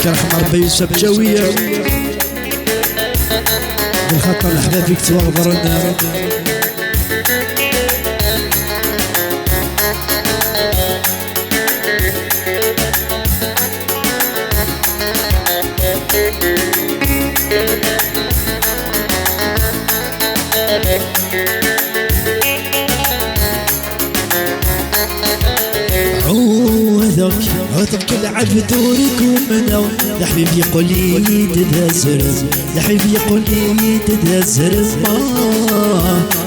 كرحم ربي يوسف جوية بالخطر الأحباب فيك توغبرنا عوضك العب دورك ومنو يا حبيبي يقول لي تدهزر يا حبيبي يقول لي تدهزر ما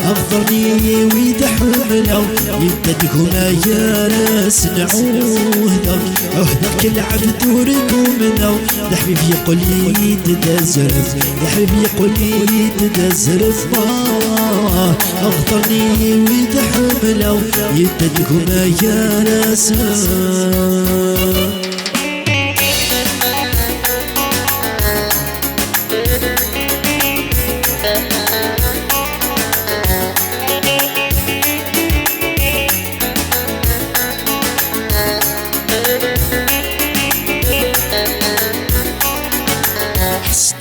أغفرني ويدحملو يددكما يا ناس عوضك العب دورك ومنو يا حبيبي يقول لي تدهزر يا حبيبي يقول لي تدهزر ما أغفرني ويدحملو يددكما يا ناس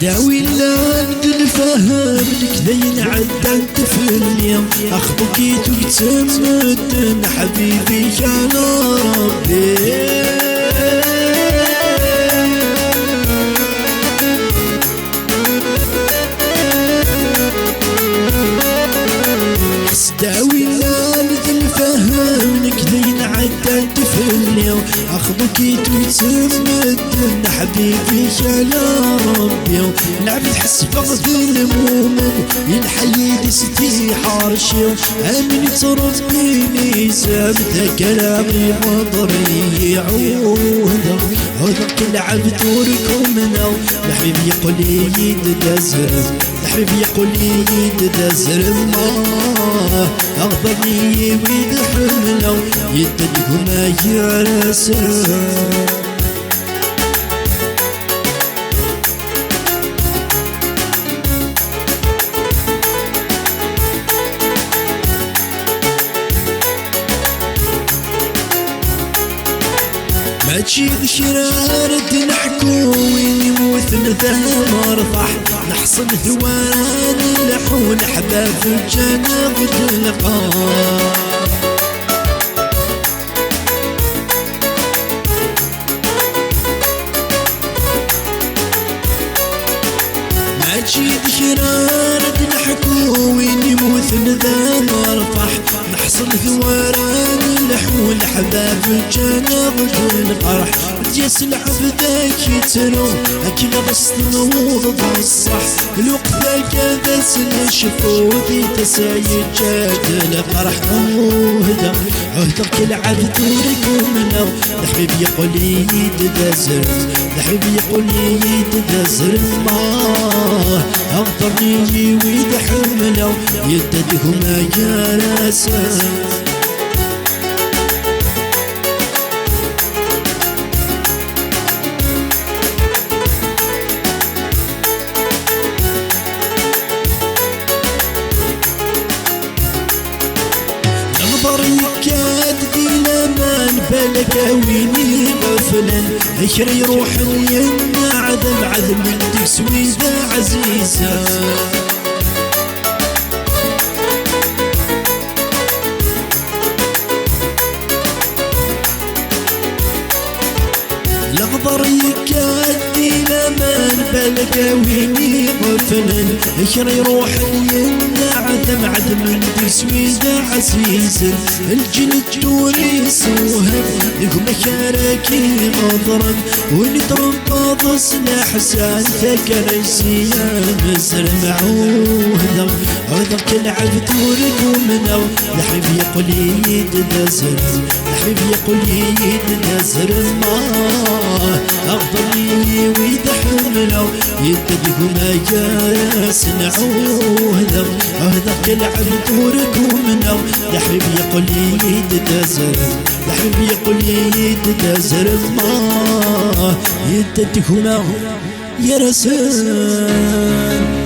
داوي لا نقدر نفهمك ذين عدان تفلني اخطبك تمد حبيبي يا ربي داوي لا نقدر نفهمك ذين عدان تفلني اخطبك تمد حبيبي يا ربي العبد حس فقد المؤمن الحي دستي حارشي امن تربيني سامت كلامي مضري عوضك العبد وركم منو الحبيب يقول لي تدزر الحبيب يقول لي تدزر ما اغضبني ويدحملو يددكما يا رسول ما تجيب شرارة نحكو وين يموت نذا مرفح نحصل ثوان لحون حباب الجنة بتلقى ما تجيب شرارة نحكو وين يموت نذا مرفح نحصل ثوان لحون حباب الجنة الفرح تيس العبدك يتنو اكل بس نوض بالصح الوقت ذاك بس الشفوذي تسايد جاد الفرح عهدك العبد ورك منو الحبيب يقول لي تدزر الحبيب يقول لي تدزر ما اغضرني ويدحملو يددهما يا راسا كاتبي لمن بالك ويني غفلا اشري روحي عذب عذب من تسويده عزيزه الأخضر يكادي لمن بالك ويني غفلا اشري روحي عدم عدم تسويده عزيز الجلد توريس وهب يقوم شاركي مضرب ونضرب بعض سلاح سان ثكرسي مزر معوه عذرك العبد ورقومنا الحبيب يقول لي تدزر الحبيب يقول لي تدزر ما أغضرني ويدحملو يددهما جاس نعوه عهدك العبد وركومنا يا حبيبي يقول لي تدزر يا حبيبي يقول لي تدزر ما يددهما يا رسول